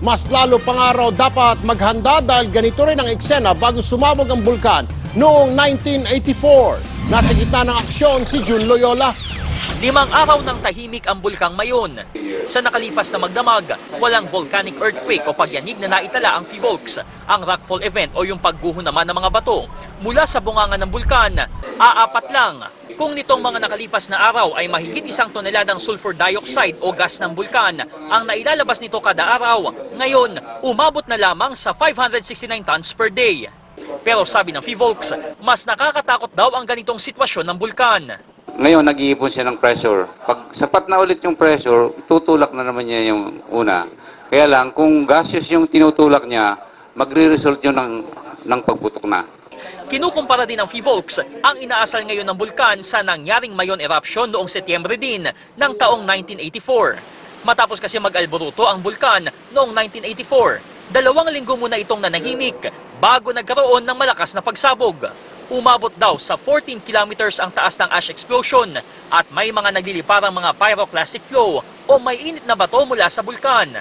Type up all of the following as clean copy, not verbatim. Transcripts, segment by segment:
Mas lalo pa nga raw dapat maghanda dahil ganito rin ang eksena bago sumabog ang bulkan noong 1984. Nasa gitna ng aksyon si Jun Loyola. 5 araw ng tahimik ang bulkang Mayon. Sa nakalipas na magdamag, walang volcanic earthquake o pagyanig na naitala ang PHIVOLCS, ang rockfall event o yung pagguho naman ng mga bato. Mula sa bunganga ng bulkan, aapat lang. Kung nitong mga nakalipas na araw ay mahigit 1 toneladang sulfur dioxide o gas ng bulkan ang nailalabas nito kada araw, ngayon umabot na lamang sa 569 tons per day. Pero sabi ng PHIVOLCS, mas nakakatakot daw ang ganitong sitwasyon ng bulkan. Ngayon, nag-iipon siya ng pressure. Pag sapat na ulit yung pressure, tutulak na naman niya yung una. Kaya lang, kung gaseous yung tinutulak niya, magre-result yun ng pagputok na. Kinukumpara din ng PHIVOLCS ang inaasal ngayon ng bulkan sa nangyaring Mayon eruption noong Setyembre din ng taong 1984. Matapos kasi mag-alboruto ang bulkan noong 1984, 2 linggo muna itong nanahimik bago nagkaroon ng malakas na pagsabog. Umabot daw sa 14 kilometers ang taas ng ash explosion at may mga nagliliparang mga pyroclastic flow o may init na bato mula sa bulkan.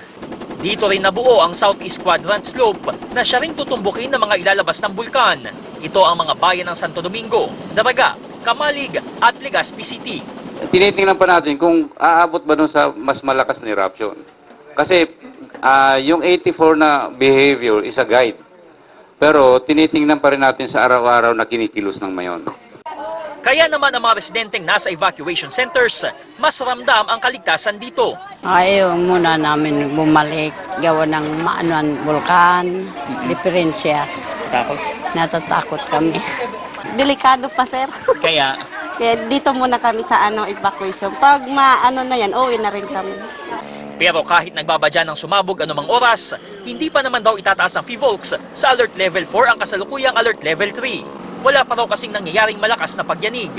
Dito rin nabuo ang Southeast Quadrant Slope na siya ring tutumbukin ng mga ilalabas ng bulkan. Ito ang mga bayan ng Santo Domingo, Daraga, Kamalig at Legazpi City. Tinitingnan pa natin kung aabot ba dun sa mas malakas na eruption. Kasi yung 84 na behavior is a guide. Pero tinitingnan pa rin natin sa araw-araw na kinikilos ng Mayon. Kaya naman ang mga residenteng nasa evacuation centers, mas ramdam ang kaligtasan dito. Ayaw muna namin bumalik, gawa ng maanuan bulkan, diferensya. Takot? Natatakot kami. Delikado pa, sir. Kaya Dito muna kami sa evacuation. Pag maano na yan, uwi na rin kami. pero kahit nagbabadya ng sumabog anumang oras, hindi pa naman daw itataas ang PHIVOLCS sa Alert Level 4 ang kasalukuyang Alert Level 3. Wala pa raw kasing nangyayaring malakas na pagyanig.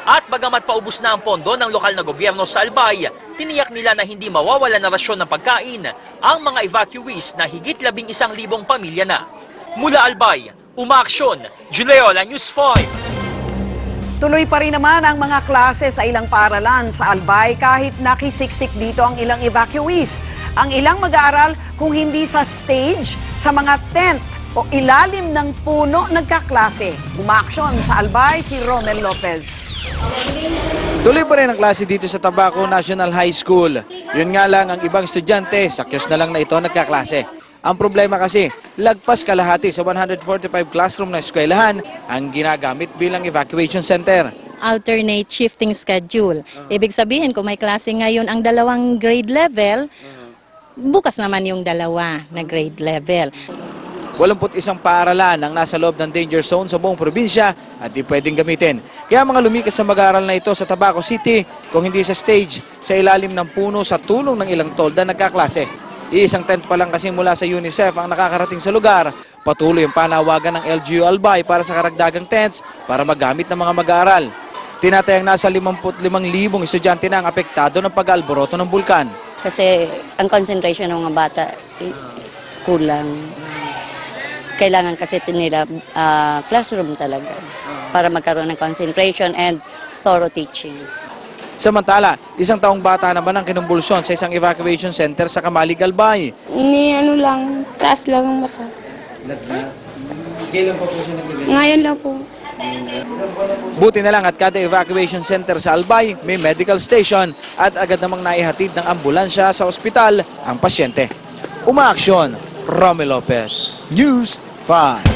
At bagamat paubos na ang pondo ng lokal na gobyerno sa Albay, tiniyak nila na hindi mawawala na rasyon ng pagkain ang mga evacuees na higit 11,000 pamilya na. Mula Albay, umaaksyon, Juleola, News 5. Tuloy pa rin naman ang mga klase sa ilang paaralan sa Albay kahit nakisiksik dito ang ilang evacuees. Ang ilang mag-aaral kung hindi sa stage, sa mga tent o ilalim ng puno nagkaklase. Umaaksyon sa Albay si Romel Lopez. Tuloy pa rin ang klase dito sa Tabaco National High School. Yun nga lang ang ibang estudyante, sa kyos na lang na ito nagkaklase. Ang problema kasi, lagpas kalahati sa 145 classroom na eskwelahan ang ginagamit bilang evacuation center. Alternate shifting schedule. Ibig sabihin, kung may klase ngayon ang 2 grade level, bukas naman yung 2 na grade level. 81 paaralan ang nasa loob ng danger zone sa buong probinsya at di pwedeng gamitin. Kaya mga lumikas sa mag-aaral na ito sa Tabaco City, kung hindi sa stage, sa ilalim ng puno sa tulong ng ilang tolda nagkaklase. Iisang tent pa lang kasi mula sa UNICEF ang nakakarating sa lugar. Patuloy ang panawagan ng LGU Albay para sa karagdagang tents para magamit ng mga mag-aaral. Tinatayang nasa 55,000 estudyante na ang apektado ng pag-alboroto ng bulkan. Kasi ang concentration ng mga bata kulang. Kailangan kasi nila classroom talaga para magkaroon ng concentration and thorough teaching. Samantala, 1 taong bata naman ang kinumbulsyon sa isang evacuation center sa Kamalig, Albay. Lang, taas lang ang mata. Kailan pa po siya nag-event? Ngayon lang po. Buti na lang at kada evacuation center sa Albay may medical station at agad namang naihatid ng ambulansya sa ospital ang pasyente. Umaaksyon, Romel Lopez, News 5.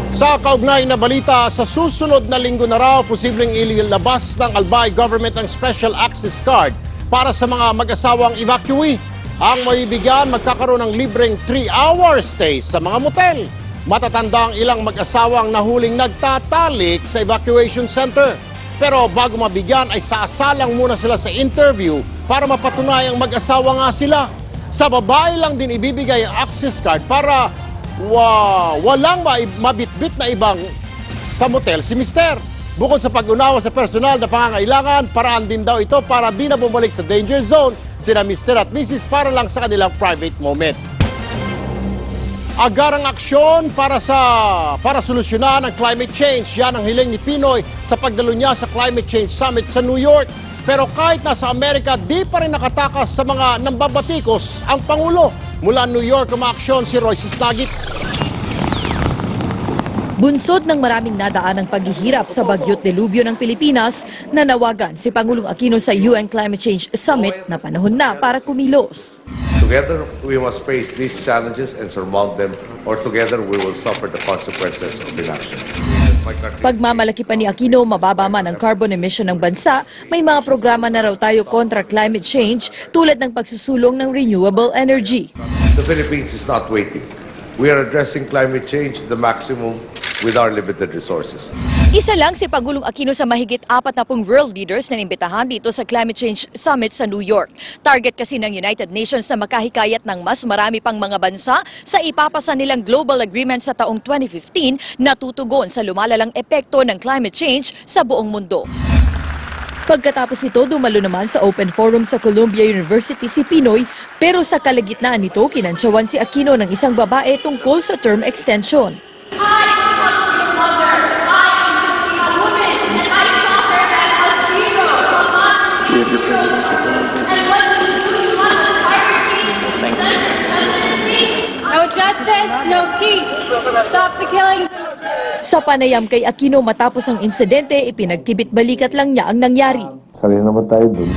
Sa kaugnay na balita, sa susunod na linggo na raw, posibleng ilabas ng Albay government ang Special Access Card para sa mga mag-asawang evacuee. Ang maibigyan, magkakaroon ng libreng 3-hour stay sa mga motel. Matatanda ang ilang mag-asawang nahuling nagtatalik sa evacuation center. Pero bago mabigyan ay saasalang muna sila sa interview para mapatunayang mag-asawa nga sila. Sa babae lang din ibibigay ang access card para walang mabitbit na ibang sa motel si Mister. Bukod sa pag-unawa sa personal na pangangailangan, paraan din daw ito para di na bumalik sa danger zone sina Mr. at Mrs. para lang sa kanilang private moment. Agarang aksyon para solusyonan ang climate change. Yan ang hiling ni Pinoy sa pagdalo niya sa Climate Change Summit sa New York. Pero kahit nasa Amerika, di pa rin nakatakas sa mga nambabatikos ang Pangulo. Mula New York, umaaksyon si Royce Snagit. Bunsod ng maraming nadaan ang paghihirap sa bagyo't delubyo ng Pilipinas, nanawagan si Pangulong Aquino sa UN Climate Change Summit na panahon na para kumilos. Together, we must face these challenges and surmount them, or together we will suffer the consequences of inaction. Pagmamalaki pa ni Aquino, mababa man ang carbon emission ng bansa, may mga programa na raw tayo kontra climate change tulad ng pagsusulong ng renewable energy. The Philippines is not waiting. We are addressing climate change to the maximum with our limited resources. Isa lang si Pangulong Aquino sa mahigit 40 world leaders na inimbitahan dito sa Climate Change Summit sa New York. Target kasi ng United Nations na makahikayat ng mas marami pang mga bansa sa ipapasa nilang global agreement sa taong 2015 na tutugon sa lumalalang epekto ng climate change sa buong mundo. Pagkatapos ito, dumalo naman sa Open Forum sa Columbia University si Pinoy, pero sa kalagitnaan nito, kinantsawan si Aquino ng isang babae tungkol sa term extension. No justice, no peace. Stop the killing. Sa panayam kay Aquino matapos ang insidente, ipinagkibit-balikat lang niya ang nangyari. Sarili naman tayo dun.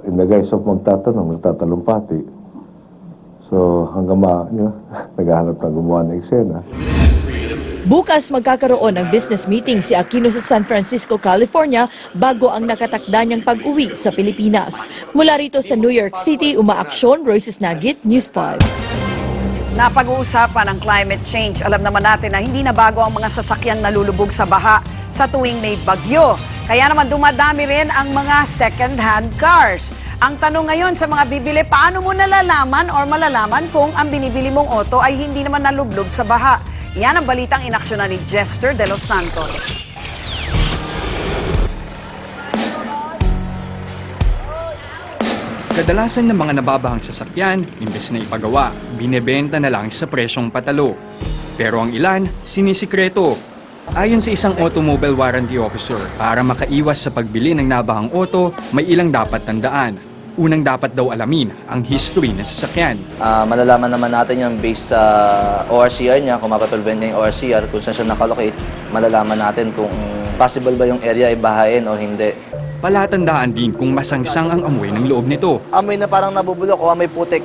In the guise of magtatanong, nagtatalumpati. So hanggang naghahanap na gumawa ng eksena. Bukas magkakaroon ng business meeting si Aquino sa San Francisco, California bago ang nakatakda niyang pag-uwi sa Pilipinas. Mula rito sa New York City, umaaksyon, Royce Snagit, News 5. Napag-uusapan ang climate change. Alam naman natin na hindi na bago ang mga sasakyang nalulubog sa baha sa tuwing may bagyo. Kaya naman dumadami rin ang mga second-hand cars. Ang tanong ngayon sa mga bibili, paano mo nalalaman or malalaman kung ang binibili mong auto ay hindi naman nalublob sa baha? Yan ang balitang inaksyonan ni Jester De Los Santos. Kadalasan ng mga nababahang sasakyan, imbes na ipagawa, binebenta na lang sa presyong patalo. Pero ang ilan, sinisikreto. Ayon sa isang automobile warranty officer, para makaiwas sa pagbili ng nabahang auto, may ilang dapat tandaan. Unang dapat daw alamin ang history ng sasakyan. Malalaman naman natin yung based sa ORCR niya, kung mapapalben niya yung ORCR, kung saan siya nakalocate, malalaman natin kung possible ba yung area ay bahain o hindi. Palatandaan din kung masangsang ang amoy ng loob nito. Amoy na parang nabubulok o amoy putik,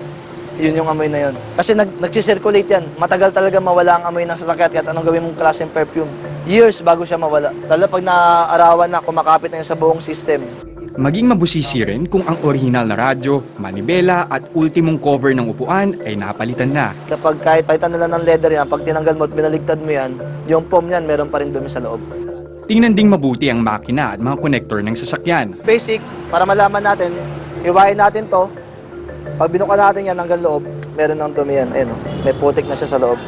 yun yung amoy na yun. Kasi nagsisirculate yan. Matagal talaga mawala ang amoy ng sasakyan kahit anong gawin mong klaseng perfume. Years bago siya mawala. Lalo pag naaarawan na, kumakapit na yun sa buong system. Maging mabusisi rin kung ang orihinal na radyo, manibela at ultimong cover ng upuan ay napalitan na. Kapag kahit palitan nila ng leather yan, pag tinanggal mo at binaligtad mo yan, yung foam yan meron pa rin dumi sa loob. Tingnan ding mabuti ang makina at mga connector ng sasakyan. Basic, para malaman natin, iwain natin to. Pag binuka natin yan hanggang loob, meron ng dumi yan. Ayun, may putik na siya sa loob.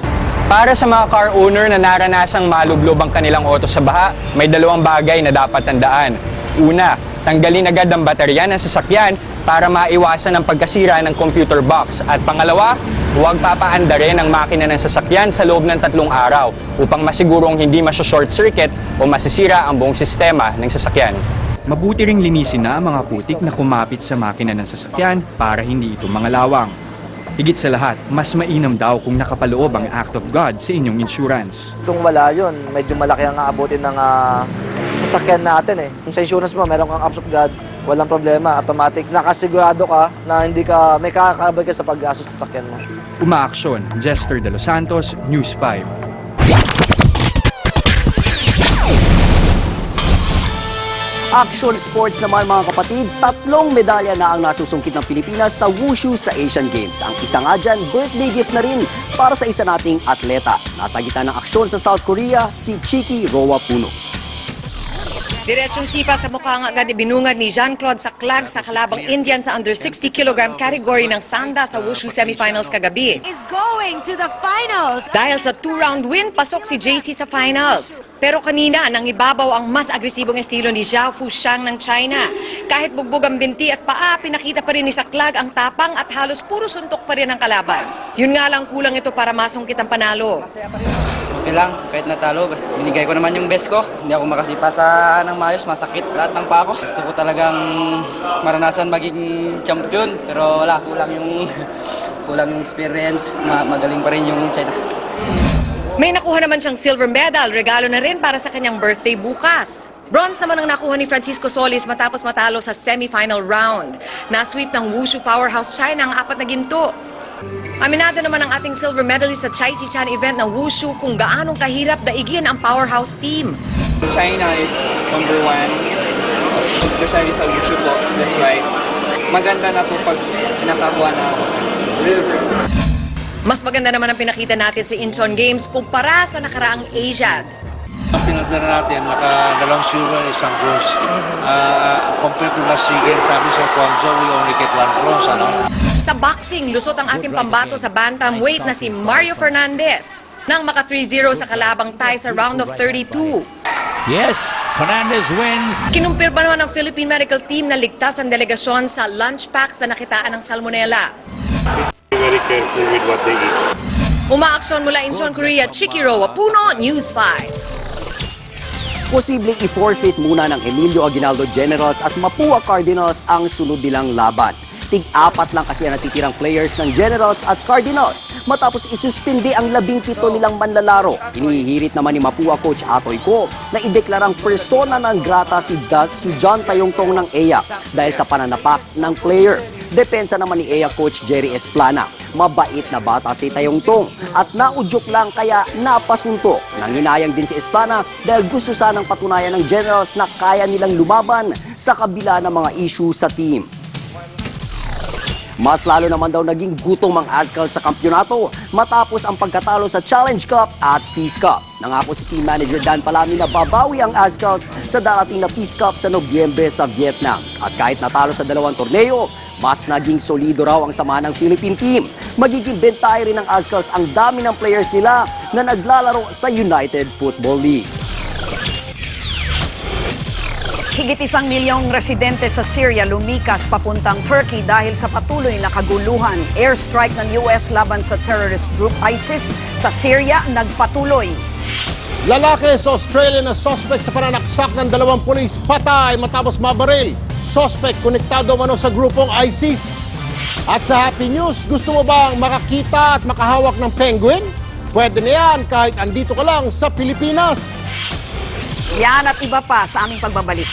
Para sa mga car owner na naranasang malublob ang kanilang auto sa baha, may dalawang bagay na dapat tandaan. Una, tanggalin agad ang baterya ng sasakyan para maiwasan ang pagkasira ng computer box. At pangalawa, huwag papaandarin ang makina ng sasakyan sa loob ng 3 araw upang masigurong hindi masya-short circuit o masisira ang buong sistema ng sasakyan. Mabuti ring linisin na ang mga putik na kumapit sa makina ng sasakyan para hindi ito mangalawang. Higit sa lahat, mas mainam daw kung nakapaloob ang Act of God sa inyong insurance. Kung wala yun, medyo malaki ang aabutin ng sasakyan natin eh. Kung sa insurance mo, meron kang Act of God, walang problema, automatic. Nakasigurado ka na hindi ka, may kakakabay ka sa pag-gastos sa sasakyan mo. Umaaksyon, Jester De Los Santos, News 5. Action sports naman mga kapatid, 3 medalya na ang nasusungkit ng Pilipinas sa Wushu sa Asian Games. Ang isa nga dyan, birthday gift na rin para sa isa nating atleta. Nasa gitna ng aksyon sa South Korea, si Chiki Roa Puno. Diretsong sipa sa mukha nga agad ibinungad ni Jean-Claude Saclag sa kalabang Indian sa under 60 kg category ng Sanda sa Wushu semifinals kagabi. Is going to the finals. Dahil sa 2-round win, pasok si JC sa finals. Pero kanina, nang ibabaw ang mas agresibong estilo ni Zhao Fuxiang ng China. Kahit bugbog ang binti at paa, pinakita pa rin ni Saclag ang tapang at halos puro suntok pa rin ang kalaban. Yun nga lang kulang ito para masungkit ang panalo. Okay lang, kahit natalo, basta binigay ko naman yung best ko. Hindi ako makasipa sa ng maayos, masakit lahat ng pa ako. Gusto ko talagang maranasan maging champion, pero wala, kulang yung experience. Magaling pa rin yung China. May nakuha naman siyang silver medal, regalo na rin para sa kanyang birthday bukas. Bronze naman ang nakuha ni Francisco Solis matapos matalo sa semifinal round. Na-sweep ng Wushu powerhouse China ang 4 na ginto. Aminado naman ang ating silver medalist sa Chai Chi Chan event ng Wushu kung gaanong kahirap daigin ang powerhouse team. China is number 1, especially sa Wushu po. That's why maganda na po pag nakakuha na ako ng silver. Mas maganda naman ang pinakita natin sa Incheon Games kumpara sa nakaraang Asiad. Ang pinagdala natin, naka-2 silver, 1 bronze. Compared to last SEA Games, tabi sa Guangzhou, we only get 1 bronze, ano? Sa boxing, lusot ang ating pambato sa bantamweight na si Mario Fernandez nang maka 3-0 sa kalabang Thai sa round of 32. Yes, Fernandez wins. Kinumpirma naman ng Philippine Medical Team na ligtas ang delegasyon sa lunch pack sa nakitaan ng salmonella. Very careful with what they eat. Umaaksyon mula Incheon, Korea, Chikiro Wapuno, News 5. Posibleng i-forfeit muna ng Emilio Aguinaldo Generals at Mapua Cardinals ang sunod nilang laban. Tig-4 lang kasi ang natitirang players ng Generals at Cardinals matapos isuspindi ang 17 nilang manlalaro. Inihihirit naman ni Mapua coach Atoy Ko na ideklarang persona non grata si John Tayongtong ng EA dahil sa pananapak ng player. Depensa naman ni EA coach Jerry Esplana. Mabait na bata si Tayongtong at naudyok lang kaya napasuntok. Nanginayang din si Esplana dahil gusto sanang patunayan ng Generals na kaya nilang lumaban sa kabila ng mga issue sa team. Mas lalo naman daw naging gutom ang Azkals sa kampyonato matapos ang pagkatalo sa Challenge Cup at Peace Cup. Nangako si team manager Dan Palami na babawi ang Azkals sa darating na Peace Cup sa Nobyembre sa Vietnam. At kahit natalo sa 2 torneo, mas naging solido raw ang sama ng Philippine team. Magiging bentahe rin ng Azkals ang dami ng players nila na naglalaro sa United Football League. Higit 1 milyong residente sa Syria lumikas papuntang Turkey dahil sa patuloy na kaguluhan. Airstrike ng US laban sa terrorist group ISIS sa Syria nagpatuloy. Lalaki sa Australia na suspect sa pananaksak ng 2 pulis patay matapos mabaril. Suspect konektado mano sa grupong ISIS. At sa Happy News, gusto mo bang makakita at makahawak ng penguin? Pwede na yan kahit andito ka lang sa Pilipinas. Yan at iba pa sa aming pagbabalik.